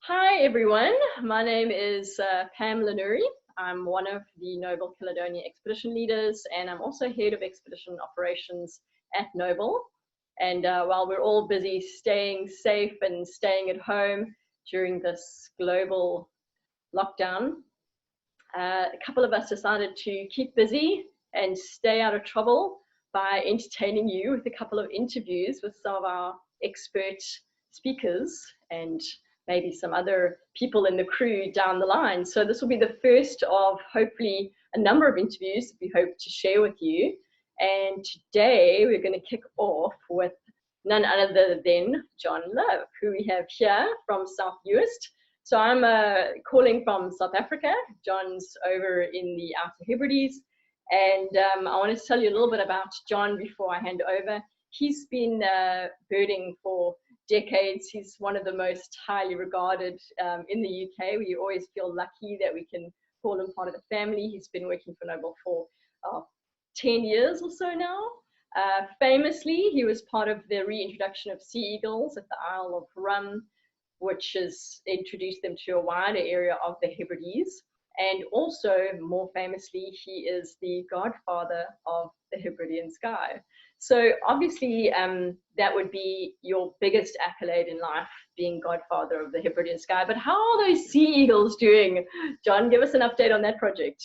Hi everyone, my name is Pam Le Noury. I'm one of the Noble Caledonia expedition leaders, and I'm also head of expedition operations at Noble. And while we're all busy staying safe and staying at home during this global lockdown, a couple of us decided to keep busy and stay out of trouble by entertaining you with a couple of interviews with some of our expert speakers and maybe some other people in the crew down the line. So this will be the first of hopefully a number of interviews that we hope to share with you. And today we're going to kick off with none other than John Love, who we have here from South Uist. So I'm calling from South Africa. John's over in the Outer Hebrides. And I want to tell you a little bit about John before I hand over. He's been birding for decades. He's one of the most highly regarded in the UK. We always feel lucky that we can call him part of the family. He's been working for Noble for 10 years or so now. Famously, he was part of the reintroduction of sea eagles at the Isle of Rum, which has introduced them to a wider area of the Hebrides. And also, more famously, he is the godfather of the Hebridean sky. So obviously, that would be your biggest accolade in life, being godfather of the Hebridean sky. But how are those sea eagles doing? John, give us an update on that project.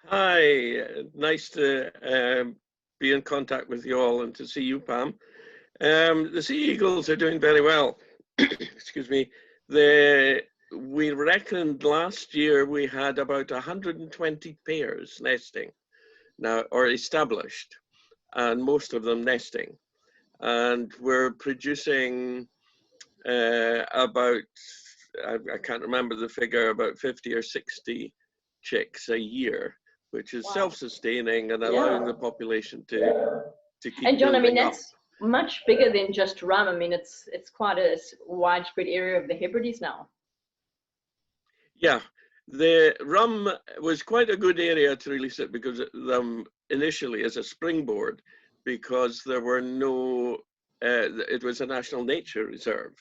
Hi, nice to be in contact with you all and to see you, Pam. The sea eagles are doing very well. Excuse me. We reckoned last year we had about 120 pairs nesting now, or established, and most of them nesting. And we're producing about, I can't remember the figure, about 50 or 60 chicks a year, which is self-sustaining and allowing the population to keep And John, I mean, building that's much bigger than just Rum. I mean, it's quite a widespread area of the Hebrides now. Yeah, the Rum was quite a good area to release it because initially as a springboard, because there were no, it was a national nature reserve,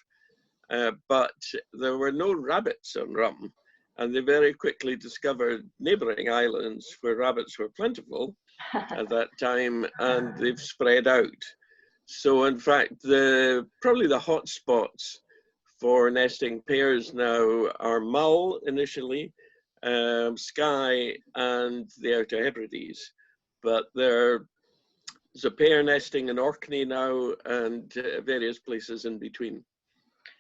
but there were no rabbits on Rum. And they very quickly discovered neighboring islands where rabbits were plentiful at that time, and they've spread out. So in fact, probably the hot spots for nesting pairs now are Mull initially, Skye, and the Outer Hebrides. But there's a pair nesting in Orkney now and various places in between.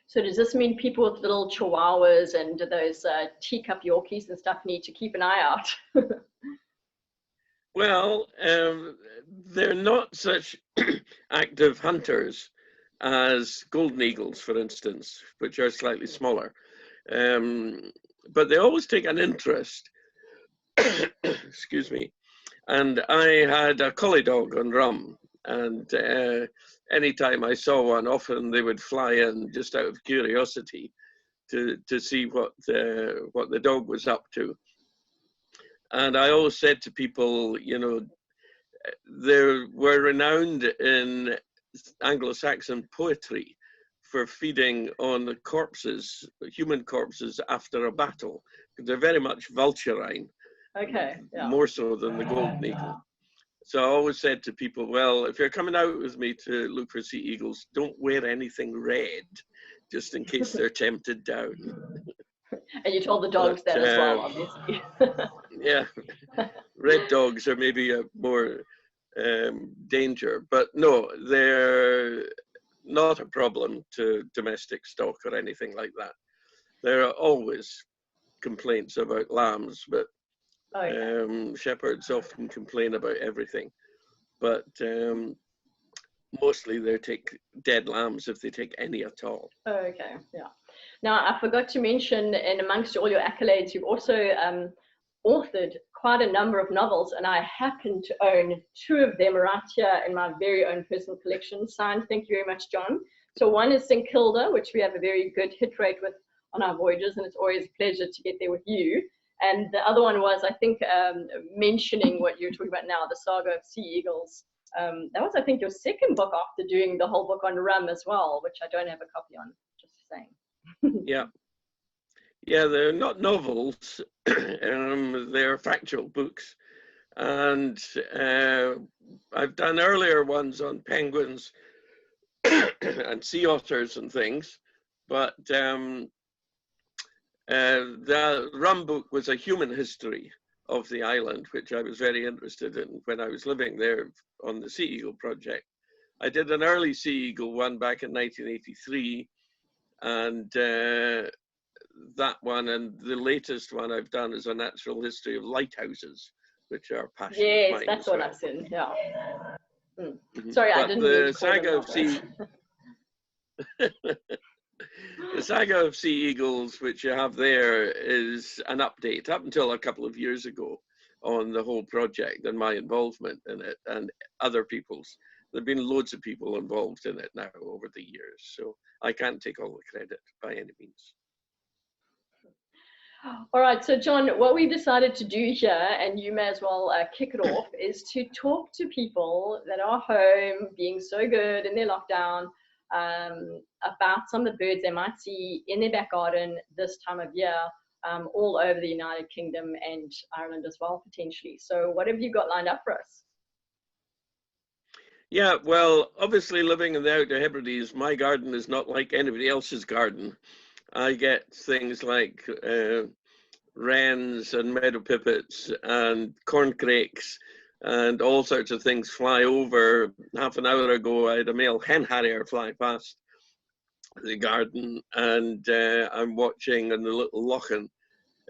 So does this mean people with little chihuahuas and those teacup Yorkies and stuff need to keep an eye out? Well, they're not such active hunters as golden eagles, for instance, which are slightly smaller. But they always take an interest. Excuse me. And I had a collie dog on Rum, and anytime I saw one, often they would fly in just out of curiosity to see what the dog was up to. And I always said to people, you know, they were renowned in Anglo-Saxon poetry for feeding on the corpses, human corpses after a battle. They're very much vulturine. Okay. Yeah. More so than the golden eagle. So I always said to people, well, if you're coming out with me to look for sea eagles, don't wear anything red, just in case they're tempted down. And you told the dogs that as well, obviously. Yeah, red dogs are maybe a more danger, but no, they're not a problem to domestic stock or anything like that. There are always complaints about lambs, but shepherds often complain about everything, but mostly they take dead lambs if they take any at all. Okay, yeah. Now, I forgot to mention, and amongst all your accolades, you've also authored quite a number of novels, and I happen to own 2 of them right here in my very own personal collection, signed. Thank you very much, John. So one is St. Kilda, which we have a very good hit rate with on our voyages, and it's always a pleasure to get there with you. And the other one was, I think, mentioning what you're talking about now, the saga of sea eagles. That was, I think, your second book after doing the whole book on Rum as well, which I don't have a copy on, just saying. Yeah. Yeah, they're not novels, they're factual books. And I've done earlier ones on penguins and sea otters and things, but the Rum book was a human history of the island, which I was very interested in when I was living there on the Sea Eagle project. I did an early Sea Eagle one back in 1983, and that one, and the latest one I've done is a natural history of lighthouses, which are passion of Yes, mine that's as what well. I've seen. Yeah. But Sorry, I didn't mean to call them saga of sea, the saga of Sea Eagles, which you have there, is an update up until a couple of years ago on the whole project and my involvement in it and other people's. There have been loads of people involved in it now over the years, so I can't take all the credit by any means. All right, so John, what we've decided to do here, and you may as well kick it off, is to talk to people that are home, being so good in their lockdown, about some of the birds they might see in their back garden this time of year, all over the United Kingdom and Ireland as well, potentially. So what have you got lined up for us? Yeah, well, obviously living in the Outer Hebrides, my garden is not like anybody else's garden. I get things like wrens and meadow pipits and corncrakes and all sorts of things fly over. Half an hour ago, I had a male hen harrier fly past the garden, and I'm watching in the little lochen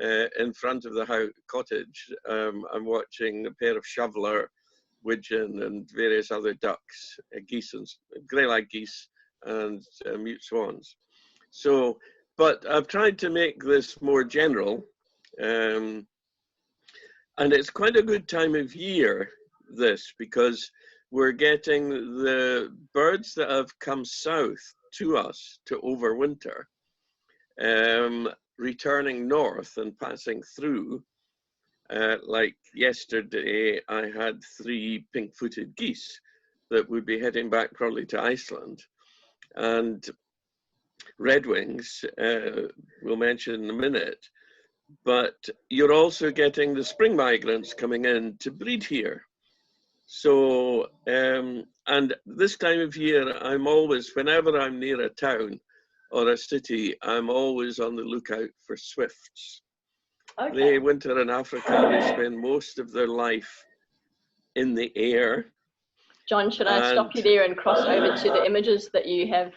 in front of the cottage. I'm watching a pair of shoveler, widgeon, and various other ducks, geese and grey-lag geese, and mute swans. So, but I've tried to make this more general, and it's quite a good time of year, this, because we're getting the birds that have come south to us to overwinter, returning north and passing through. Like yesterday, I had 3 pink-footed geese that would be heading back probably to Iceland. And redwings, we'll mention in a minute, but you're also getting the spring migrants coming in to breed here. So, and this time of year, I'm always, whenever I'm near a town or a city, I'm always on the lookout for swifts. Okay. They winter in Africa. They spend most of their life in the air. John, should I stop you there and cross over to the images that you have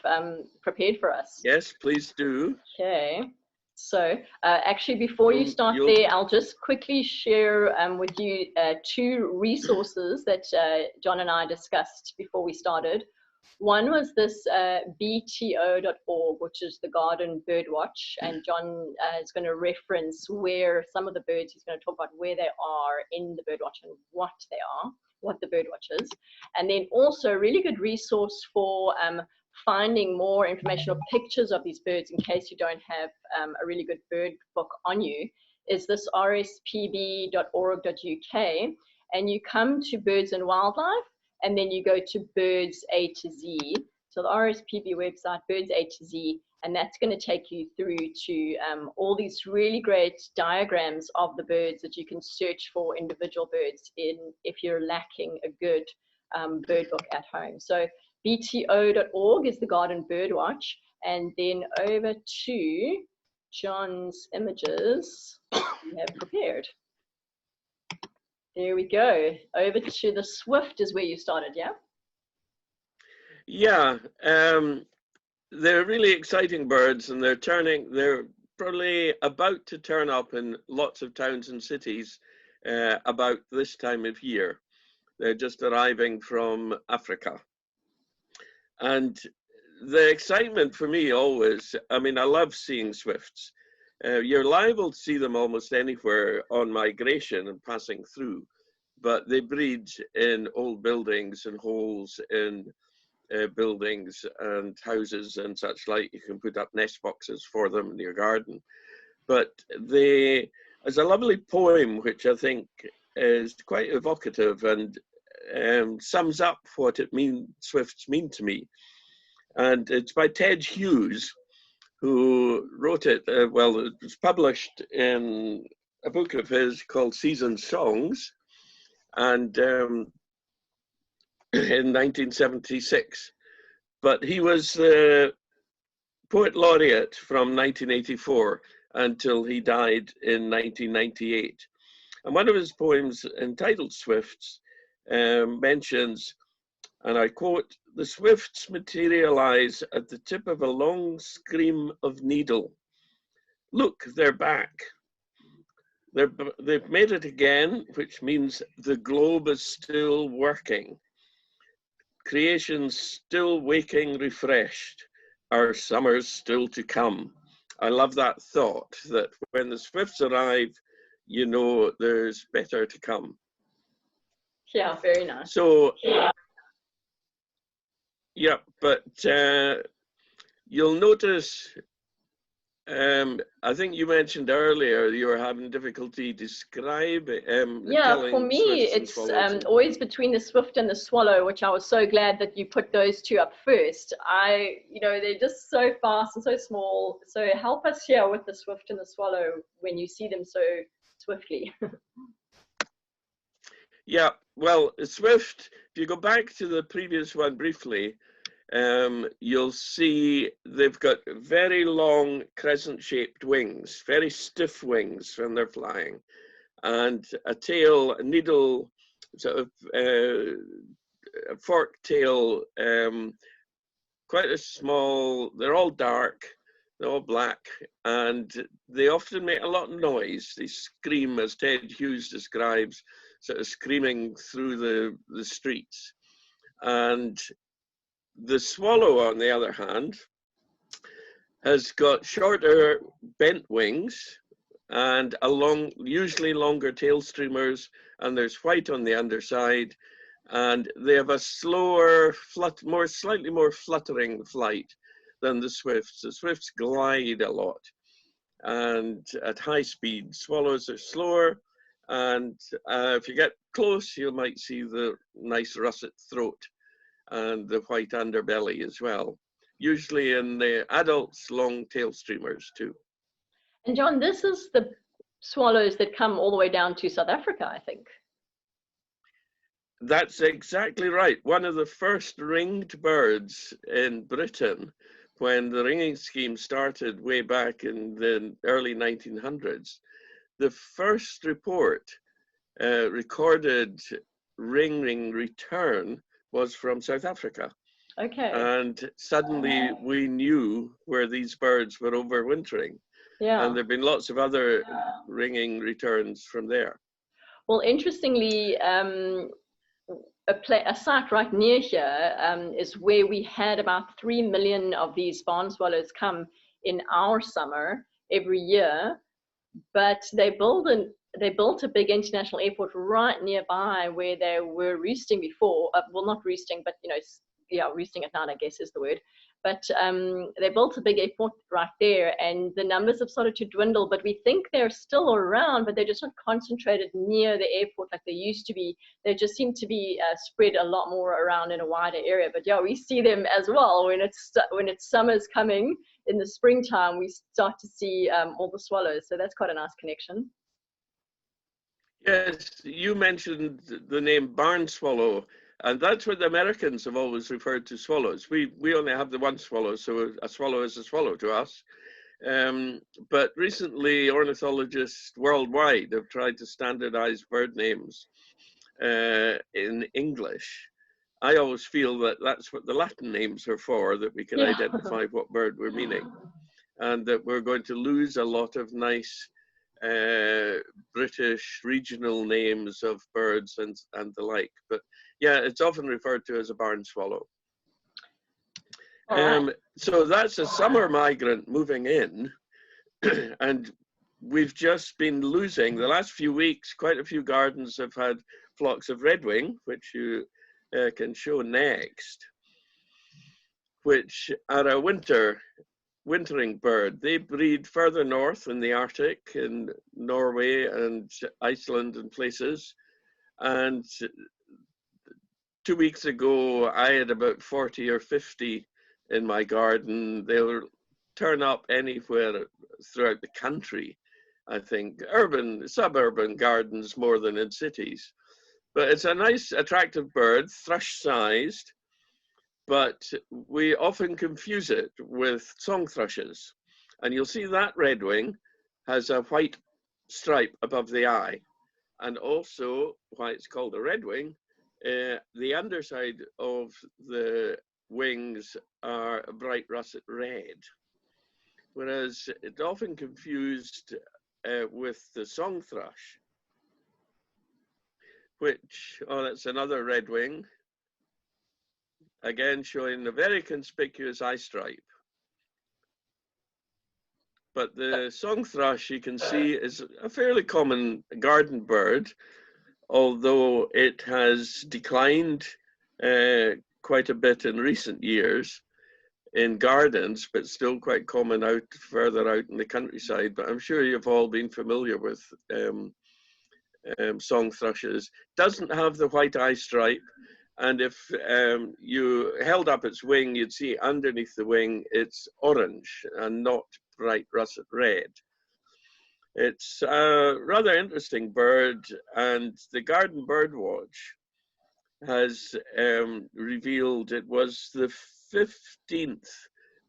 prepared for us? Yes, please do. Okay. So actually, before you start there, I'll just quickly share with you 2 resources that John and I discussed before we started. One was this bto.org, which is the Garden Birdwatch, and John is going to reference where some of the birds, he's going to talk about where they are in the birdwatch and what they are, what the birdwatch is. And then also a really good resource for finding more information or pictures of these birds in case you don't have a really good bird book on you, is this rspb.org.uk, and you come to Birds and Wildlife, and then you go to Birds A to Z. So the RSPB website, Birds A to Z, and that's going to take you through to all these really great diagrams of the birds that you can search for individual birds in if you're lacking a good bird book at home. So bto.org is the Garden Birdwatch, and then over to John's images we have prepared. There we go. Over to the swift is where you started, yeah? Yeah, they're really exciting birds, and they're probably about to turn up in lots of towns and cities about this time of year. They're just arriving from Africa. And the excitement for me always, I mean, I love seeing swifts. You're liable to see them almost anywhere on migration and passing through, but they breed in old buildings and holes in buildings and houses and such like. You can put up nest boxes for them in your garden. But there's a lovely poem which I think is quite evocative and sums up what swifts mean to me. And it's by Ted Hughes, who wrote it. Well, it was published in a book of his called Season Songs, and in 1976. But he was the poet laureate from 1984 until he died in 1998. And one of his poems entitled Swifts mentions, and I quote, "The swifts materialize at the tip of a long scream of needle. Look, they're back. They've made it again, which means the globe is still working. Creation's still waking refreshed. Our summer's still to come." I love that thought, that when the swifts arrive, you know there's better to come. Yeah, very nice. So, yeah, but you'll notice, I think you mentioned earlier you were having difficulty describing. Yeah, for me, it's always between the swift and the swallow, which I was so glad that you put those two up first. They're just so fast and so small. So help us here with the swift and the swallow when you see them so swiftly. Yeah, well, swift, if you go back to the previous one briefly, you'll see they've got very long crescent-shaped wings, very stiff wings when they're flying, and a tail, a needle, sort of a forked tail, quite a small, they're all dark, they're all black, and they often make a lot of noise. They scream, as Ted Hughes describes, sort of screaming through the streets. And the swallow, on the other hand, has got shorter bent wings and usually longer tail streamers, and there's white on the underside, and they have a slower, slightly more fluttering flight than the swifts. The swifts glide a lot and at high speed. Swallows are slower, and if you get close, you might see the nice russet throat and the white underbelly as well. Usually in the adults, long tail streamers too. And John, this is the swallows that come all the way down to South Africa, I think. That's exactly right. One of the first ringed birds in Britain, when the ringing scheme started way back in the early 1900s, the first report recorded ringing return was from South Africa. Okay. And suddenly we knew where these birds were overwintering. Yeah. And there have been lots of other ringing returns from there. Well, interestingly, a site right near here is where we had about 3 million of these barn swallows come in our summer every year. But they built a big international airport right nearby where they were roosting before. Well, not roosting, but roosting at night, I guess is the word. But they built a big airport right there, and the numbers have started to dwindle. But we think they're still around, but they're just not concentrated near the airport like they used to be. They just seem to be spread a lot more around in a wider area. But yeah, we see them as well when it's summer's coming. In the springtime, we start to see all the swallows. So that's quite a nice connection. Yes, you mentioned the name barn swallow, and that's what the Americans have always referred to swallows. We only have the one swallow, so a swallow is a swallow to us. But recently, ornithologists worldwide have tried to standardize bird names in English. I always feel that that's what the Latin names are for, that we can identify what bird we're meaning, and that we're going to lose a lot of nice British regional names of birds and the like. But yeah, it's often referred to as a barn swallow. So that's a summer migrant moving in, and we've just been losing, the last few weeks, quite a few gardens have had flocks of redwing, which you can show next, which are a wintering bird. They breed further north in the Arctic, in Norway and Iceland and places. And 2 weeks ago, I had about 40 or 50 in my garden. They were turn up anywhere throughout the country. I think suburban gardens more than in cities. But it's a nice, attractive bird, thrush-sized, but we often confuse it with song thrushes. And you'll see that redwing has a white stripe above the eye. And also, why it's called a redwing, the underside of the wings are bright russet red. Whereas it's often confused with the song thrush, which, oh, that's another redwing, again showing a very conspicuous eye stripe. But the song thrush, you can see, is a fairly common garden bird, although it has declined quite a bit in recent years in gardens, but still quite common further out in the countryside. But I'm sure you've all been familiar with song thrushes. Doesn't have the white eye stripe, and if you held up its wing, you'd see underneath the wing it's orange and not bright russet red. It's a rather interesting bird, and the Garden Birdwatch has revealed it was the 15th,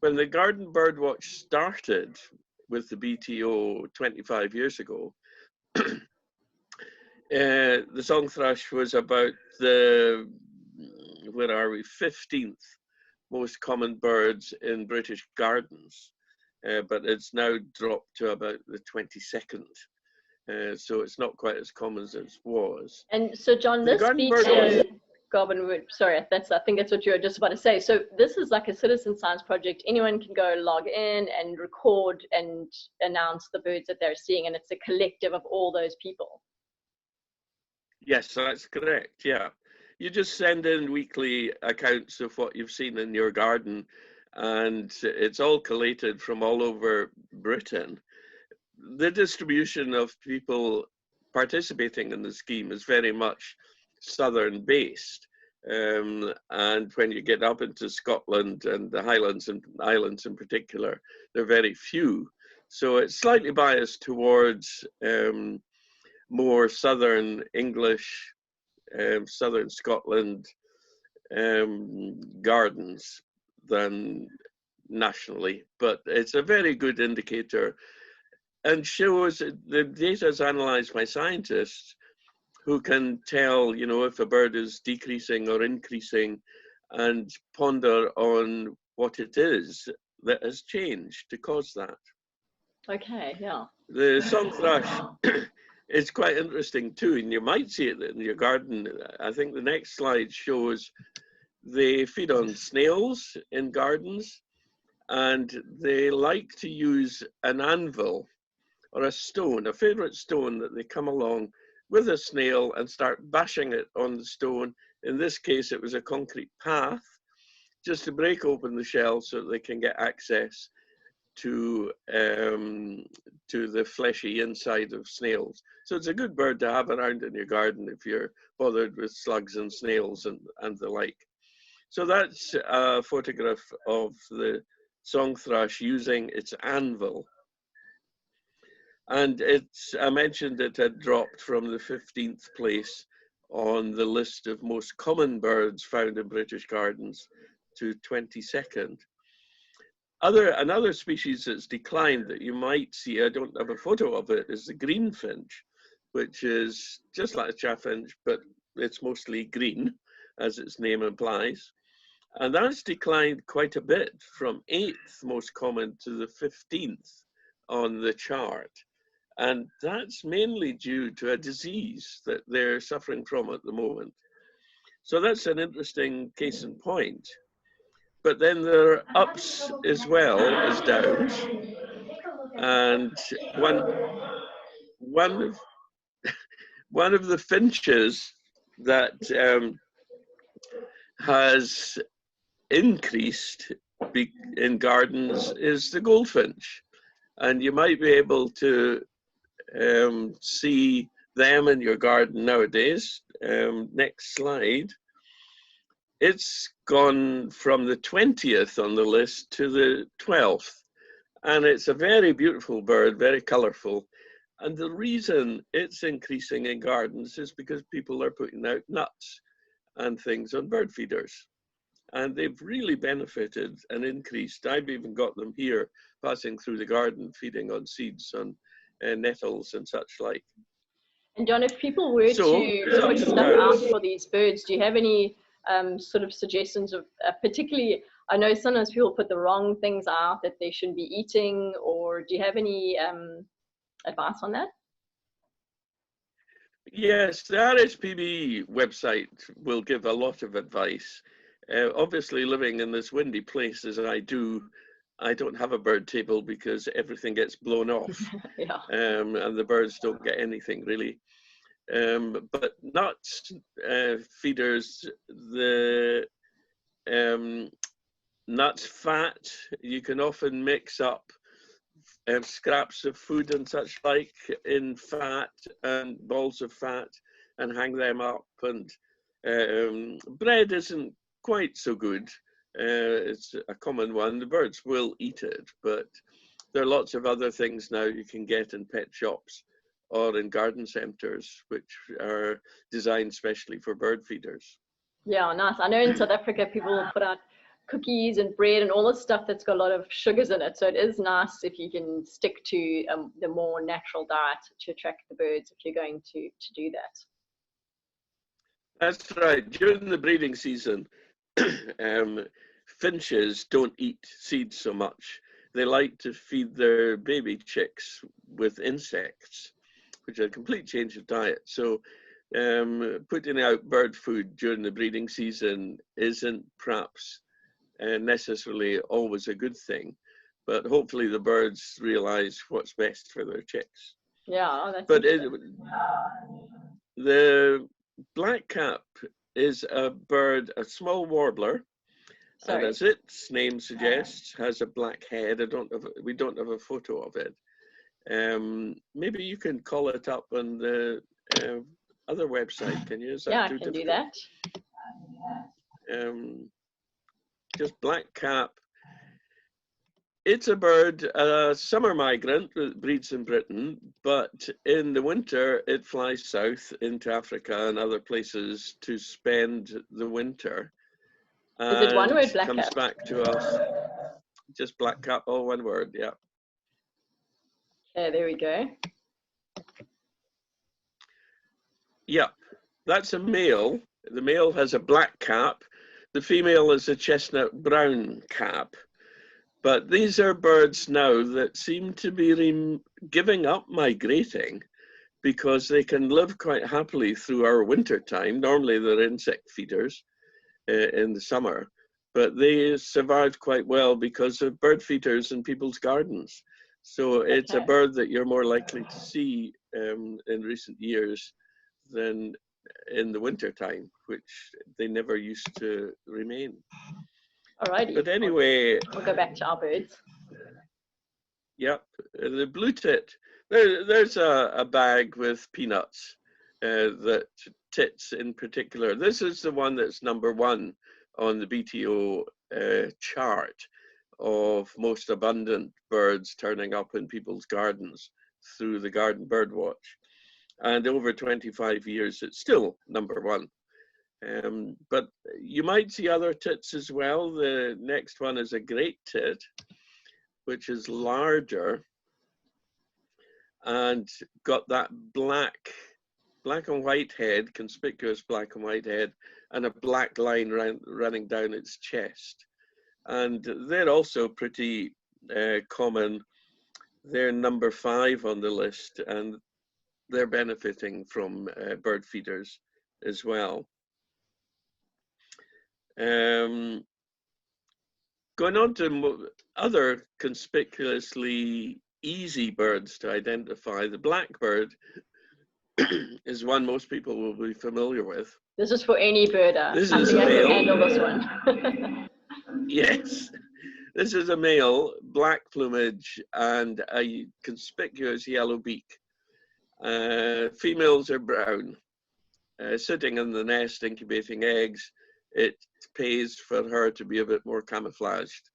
when the Garden Birdwatch started with the BTO 25 years ago. The song thrush was about the, 15th most common birds in British gardens, but it's now dropped to about the 22nd. So it's not quite as common as it was. And so, John, this BTO Garden Wood, sorry, I think that's what you were just about to say. So this is like a citizen science project. Anyone can go log in and record and announce the birds that they're seeing, and it's a collective of all those people. Yes, that's correct, yeah. You just send in weekly accounts of what you've seen in your garden, and it's all collated from all over Britain. The distribution of people participating in the scheme is very much southern based, and when you get up into Scotland and the Highlands and Islands in particular, there are very few. So it's slightly biased towards more southern English, southern Scotland gardens than nationally, but it's a very good indicator and shows the data is analyzed by scientists who can tell, you know, if a bird is decreasing or increasing, and ponder on what it is that has changed to cause that. Okay, yeah. The song thrush is quite interesting too, and you might see it in your garden. I think the next slide shows they feed on snails in gardens, and they like to use an anvil or a stone, a favorite stone that they come along with a snail and start bashing it on the stone. In this case, it was a concrete path, just to break open the shell so that they can get access to the fleshy inside of snails. So it's a good bird to have around in your garden if you're bothered with slugs and snails and the like. So that's a photograph of the song thrush using its anvil. And I mentioned it had dropped from the 15th place on the list of most common birds found in British gardens to 22nd. Another species that's declined that you might see, I don't have a photo of it, is the greenfinch, which is just like a chaffinch, but it's mostly green, as its name implies. And that's declined quite a bit, from 8th most common to the 15th on the chart. And that's mainly due to a disease that they're suffering from at the moment. So that's an interesting case in point. But then there are ups as well as downs. And one of the finches that has increased in gardens is the goldfinch. And you might be able to see them in your garden nowadays. Next slide. It's gone from the 20th on the list to the 12th. And it's a very beautiful bird, very colorful. And the reason it's increasing in gardens is because people are putting out nuts and things on bird feeders. And they've really benefited and increased. I've even got them here passing through the garden, feeding on seeds, on nettles and such like. And John, if people were So, to put stuff out for these birds, do you have any sort of suggestions of particularly, I know sometimes people put the wrong things out that they shouldn't be eating, or do you have any advice on that? Yes, the RSPB website will give a lot of advice. Obviously, living in this windy place as I do, I don't have a bird table because everything gets blown off. Yeah. And the birds don't get anything really. But nuts, feeders, the nuts, fat, you can often mix up scraps of food and such like in fat and balls of fat and hang them up. And bread isn't quite so good. It's a common one. The birds will eat it, but there are lots of other things now you can get in pet shops or in garden centres, which are designed specially for bird feeders. Yeah, nice. I know in South Africa, people will put out cookies and bread and all this stuff that's got a lot of sugars in it. So it is nice if you can stick to the more natural diet to attract the birds if you're going to do that. That's right. During the breeding season, finches don't eat seeds so much. They like to feed their baby chicks with insects, which is a complete change of diet. So putting out bird food during the breeding season isn't perhaps necessarily always a good thing, but hopefully the birds realize what's best for their chicks. Yeah, that's but the blackcap is a bird, a small warbler. Sorry. And as its name suggests, has a black head. We don't have a photo of it. Maybe you can call it up on the other website, can you? Is that yeah, too I can difficult? do that. Just blackcap. It's a bird, a summer migrant that breeds in Britain, but in the winter it flies south into Africa and other places to spend the winter. Is it one word, comes blackcap? back to us. Just blackcap, all one word, yeah. Okay, there we go. Yep, that's a male. The male has a black cap. The female is a chestnut brown cap. But these are birds now that seem to be giving up migrating because they can live quite happily through our winter time. Normally they're insect feeders in the summer, but they survive quite well because of bird feeders in people's gardens. So it's a bird that you're more likely to see in recent years than in the winter time, which they never used to remain. Alrighty. But anyway, we'll go back to our birds. Yep, the blue tit. There's a bag with peanuts that tits in particular. This is the one that's #1 on the BTO chart of most abundant birds turning up in people's gardens through the Garden Bird Watch. And over 25 years, it's still #1. But you might see other tits as well. The next one is a great tit, which is larger and got that black and white head, conspicuous black and white head, and a black line running down its chest. And they're also pretty common. They're #5 on the list, and they're benefiting from bird feeders as well. Going on to other conspicuously easy birds to identify, the blackbird is one most people will be familiar with. This is for any birder. This I is think a I male. can handle this one. Yes, this is a male, black plumage and a conspicuous yellow beak. Females are brown, sitting in the nest incubating eggs. It pays for her to be a bit more camouflaged.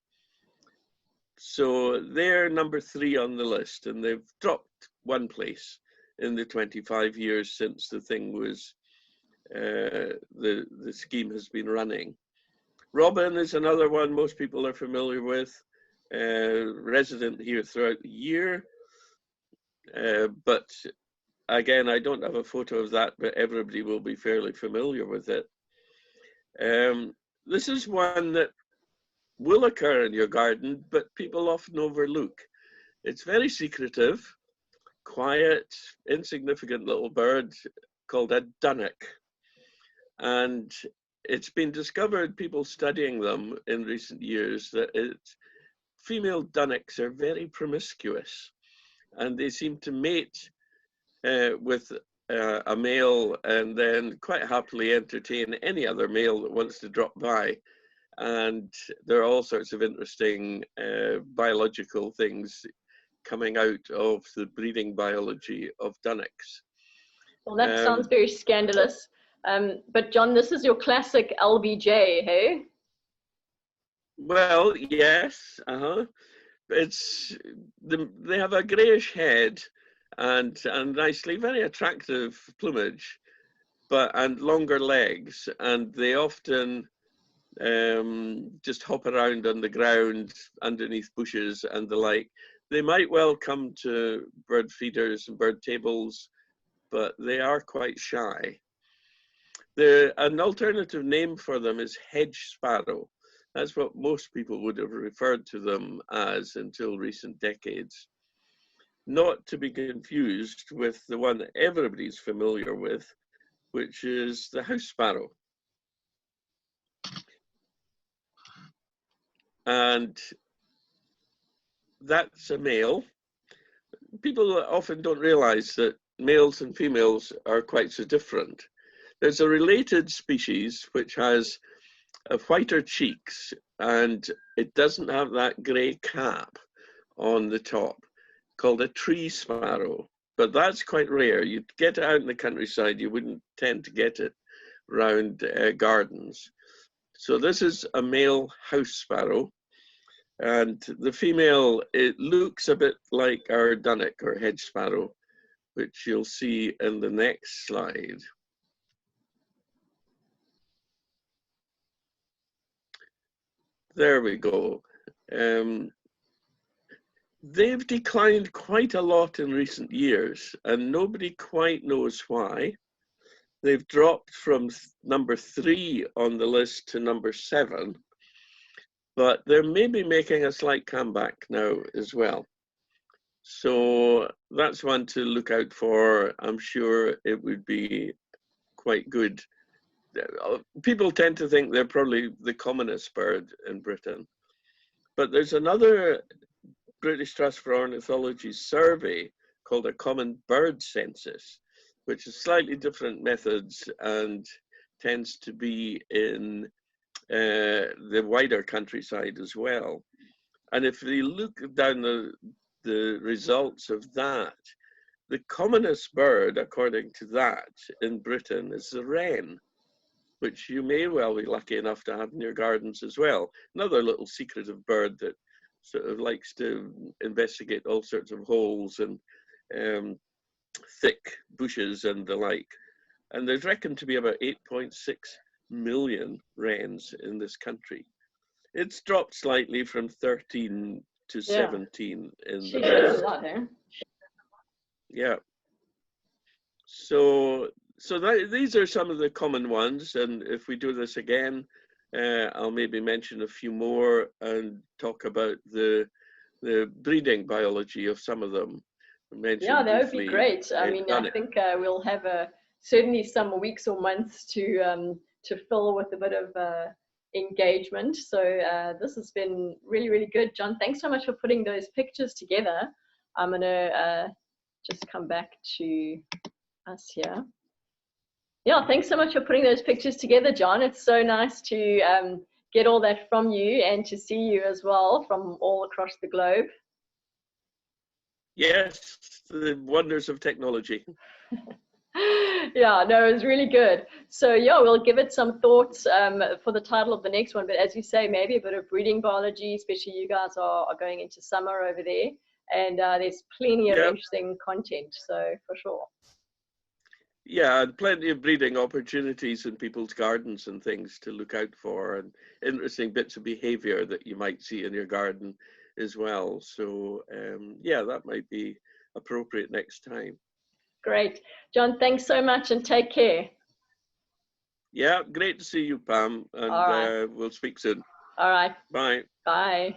So they're number 3 on the list, and they've dropped 1 place in the 25 years since the thing was, the scheme has been running. Robin is another one most people are familiar with, resident here throughout the year. But again, I don't have a photo of that, but everybody will be fairly familiar with it. This is one that will occur in your garden, but people often overlook. It's very secretive, quiet, insignificant little bird called a dunnock. And it's been discovered, people studying them in recent years, that female dunnocks are very promiscuous, and they seem to mate with a male and then quite happily entertain any other male that wants to drop by. And there are all sorts of interesting biological things coming out of the breeding biology of dunnocks. Well, that sounds very scandalous. But John, this is your classic LBJ, hey? Well, yes, they have a greyish head and nicely, very attractive plumage, and longer legs, and they often just hop around on the ground underneath bushes and the like. They might well come to bird feeders and bird tables, but they are quite shy. An alternative name for them is hedge sparrow. That's what most people would have referred to them as until recent decades. Not to be confused with the one that everybody's familiar with, which is the house sparrow. And that's a male. People often don't realize that males and females are quite so different. There's a related species which has whiter cheeks, and it doesn't have that grey cap on the top, called a tree sparrow. But that's quite rare. You'd get it out in the countryside, you wouldn't tend to get it around gardens. So this is a male house sparrow, and the female, it looks a bit like our dunnock or hedge sparrow, which you'll see in the next slide. There we go. They've declined quite a lot in recent years, and nobody quite knows why. They've dropped from number 3 on the list to number 7, but they're maybe making a slight comeback now as well. So that's one to look out for. I'm sure it would be quite good. People tend to think they're probably the commonest bird in Britain, but there's another British Trust for Ornithology survey called a Common Bird Census, which is slightly different methods and tends to be in the wider countryside as well. And if we look down the results of that, the commonest bird, according to that, in Britain is the wren, which you may well be lucky enough to have in your gardens as well. Another little secretive bird that sort of likes to investigate all sorts of holes and thick bushes and the like. And there's reckoned to be about 8.6 million wrens in this country. It's dropped slightly from 13 to 17 in the That's a lot, eh? Yeah. So these are some of the common ones, and if we do this again, I'll maybe mention a few more and talk about the breeding biology of some of them. Yeah, that would be great. I mean, I think we'll have certainly some weeks or months to fill with a bit of engagement. So this has been really, really good. John, thanks so much for putting those pictures together. I'm going to just come back to us here. Yeah, thanks so much for putting those pictures together, John. It's so nice to get all that from you and to see you as well from all across the globe. Yes, the wonders of technology. Yeah, no, it was really good. So yeah, we'll give it some thoughts for the title of the next one. But as you say, maybe a bit of breeding biology, especially you guys are going into summer over there. And there's plenty of Yeah, interesting content, so for sure. yeah, and plenty of breeding opportunities in people's gardens and things to look out for, and interesting bits of behavior that you might see in your garden as well. So yeah, that might be appropriate next time. Great. John, thanks so much and take care. Yeah, great to see you, Pam, and All right. we'll speak soon. All right. Bye. Bye.